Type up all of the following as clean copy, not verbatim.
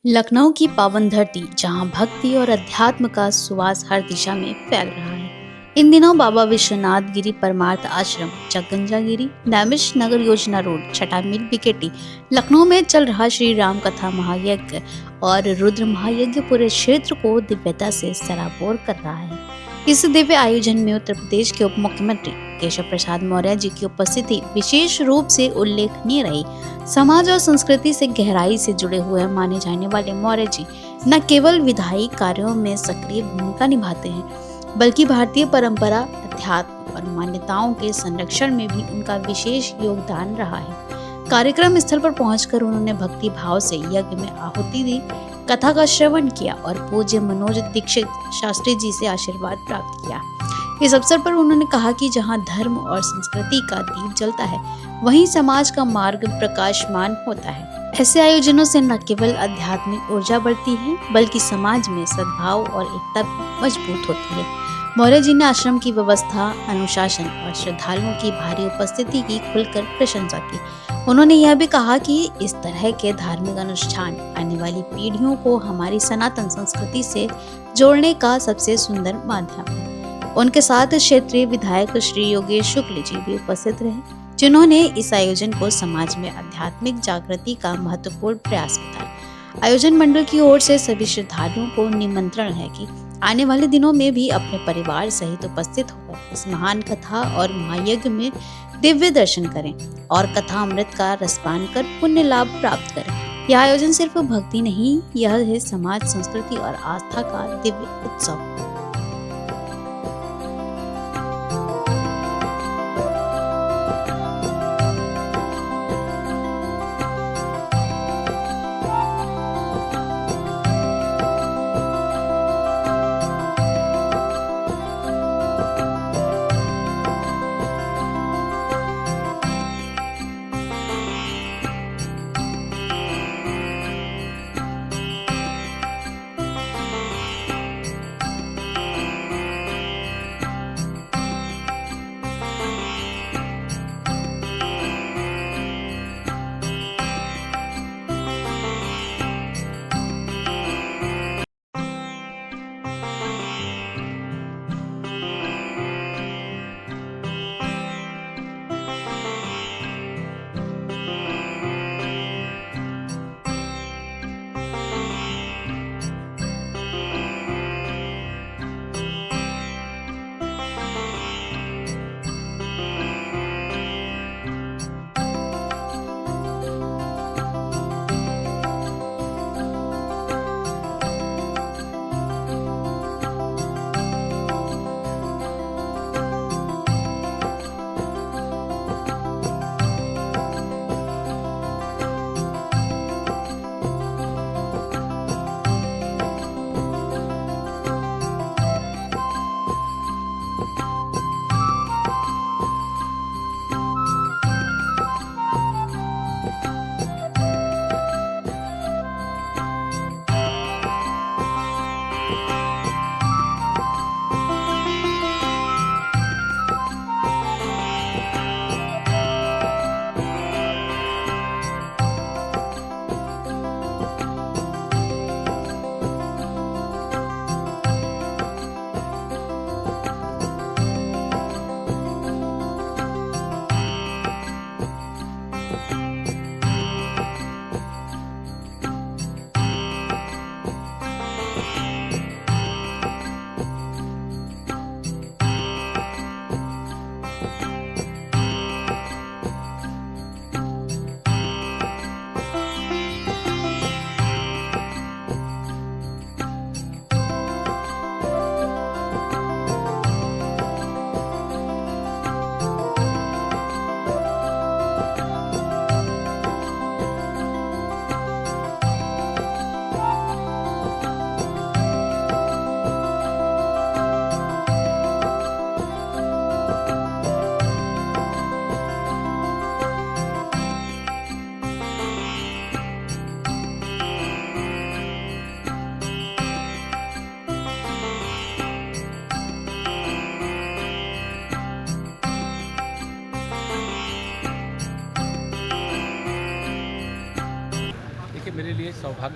लखनऊ की पावन धरती जहां भक्ति और अध्यात्म का सुवास हर दिशा में फैल रहा है। इन दिनों बाबा विश्वनाथ गिरी परमार्थ आश्रम, चकगंजा गिरी, नैमिष नगर योजना रोड, छठा मील बीकेटी, लखनऊ में चल रहा श्री राम कथा महायज्ञ और रुद्र महायज्ञ पूरे क्षेत्र को दिव्यता से सराबोर कर रहा है। इस दिव्य आयोजन में उत्तर प्रदेश के उप मुख्यमंत्री केशव प्रसाद मौर्य जी की उपस्थिति विशेष रूप से उल्लेखनीय रही। समाज और संस्कृति से गहराई से जुड़े हुए माने जाने वाले मौर्य जी न केवल विधायी कार्यों में सक्रिय भूमिका निभाते हैं, बल्कि भारतीय परंपरा, अध्यात्म और मान्यताओं के संरक्षण में भी उनका विशेष योगदान रहा है। कार्यक्रम स्थल पर पहुंचकर उन्होंने भक्ति भाव से यज्ञ में आहुति दी, कथा का श्रवण किया और पूज्य मनोज दीक्षित शास्त्री जी से आशीर्वाद प्राप्त किया। इस अवसर पर उन्होंने कहा कि जहां धर्म और संस्कृति का दीप जलता है, वहीं समाज का मार्ग प्रकाशमान होता है। ऐसे आयोजनों से न केवल आध्यात्मिक ऊर्जा बढ़ती है, बल्कि समाज में सद्भाव और एकता भी मजबूत होती है। मौर्य जी ने आश्रम की व्यवस्था, अनुशासन और श्रद्धालुओं की भारी उपस्थिति की खुलकर प्रशंसा की। उन्होंने यह भी कहा कि इस तरह के धार्मिक अनुष्ठान आने वाली पीढ़ियों को हमारी सनातन संस्कृति से जोड़ने का सबसे सुंदर माध्यम है। उनके साथ क्षेत्रीय विधायक श्री योगेश शुक्ल जी भी उपस्थित रहे, जिन्होंने इस आयोजन को समाज में आध्यात्मिक जागृति का महत्वपूर्ण प्रयास बताया। आयोजन मंडल की ओर से सभी श्रद्धालुओं को निमंत्रण है कि आने वाले दिनों में भी अपने परिवार सहित उपस्थित होकर इस महान कथा और महायज्ञ में दिव्य दर्शन करें और कथा अमृत का रसपान कर पुण्य लाभ प्राप्त करें। यह आयोजन सिर्फ भक्ति नहीं, यह है समाज, संस्कृति और आस्था का दिव्य उत्सव।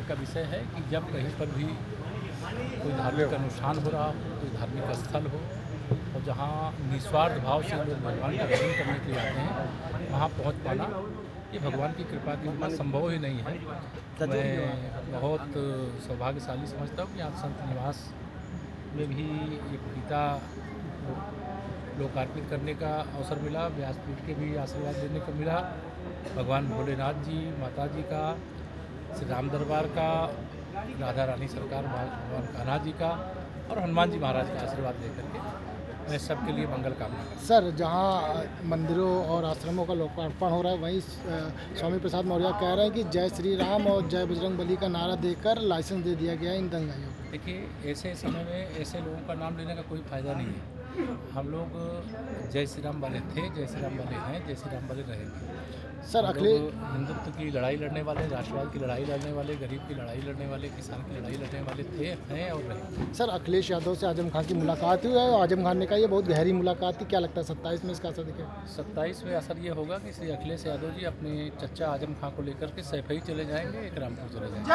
का विषय है कि जब कहीं पर भी कोई धार्मिक अनुष्ठान हो रहा हो, कोई धार्मिक स्थल हो और जहाँ निस्वार्थ भाव से लोग भगवान का दर्शन करने के लिए आते हैं, वहाँ पहुँच पाना ये भगवान की कृपा के बिना संभव ही नहीं है। मैं बहुत सौभाग्यशाली समझता हूँ कि आज संत निवास में भी एक गीता लोकार्पित करने का अवसर मिला, व्यासपीठ के भी आशीर्वाद लेने को मिला। भगवान भोलेनाथ जी, माता जी का, श्री राम दरबार का, राधा रानी सरकार, भगवान कान्हा जी का और हनुमान जी महाराज का आशीर्वाद लेकर के मैं सबके लिए मंगल कामना करता हूँ। सर, जहाँ मंदिरों और आश्रमों का लोकार्पण हो रहा है, वहीं स्वामी प्रसाद मौर्य कह रहे हैं कि जय श्री राम और जय बजरंग बली का नारा देकर लाइसेंस दे दिया गया है इन दंगाइयों को। देखिए, ऐसे समय में ऐसे लोगों का नाम लेने का कोई फ़ायदा नहीं है। हम लोग जय श्री राम वाले थे, जय श्री राम वाले हैं, जय श्री राम वाले रहेंगे। सर, हम लोग हिंदुत्व की लड़ाई लड़ने वाले, राष्ट्रवाद की लड़ाई लड़ने वाले, गरीब की लड़ाई लड़ने वाले, किसान की लड़ाई लड़ने वाले थे, हैं और रहेंगे। सर, अखिलेश यादव से आजम खान की मुलाकात हुई है और आजम खान ने कहा ये बहुत गहरी मुलाकात थी। क्या लगता है 27 में इसका असर दिखेगा? 27 में असर ये होगा कि श्री अखिलेश यादव जी अपने चच्चा आजम खां को लेकर के सैफई चले जाएंगे, एक रामपुर चले जाएंगे।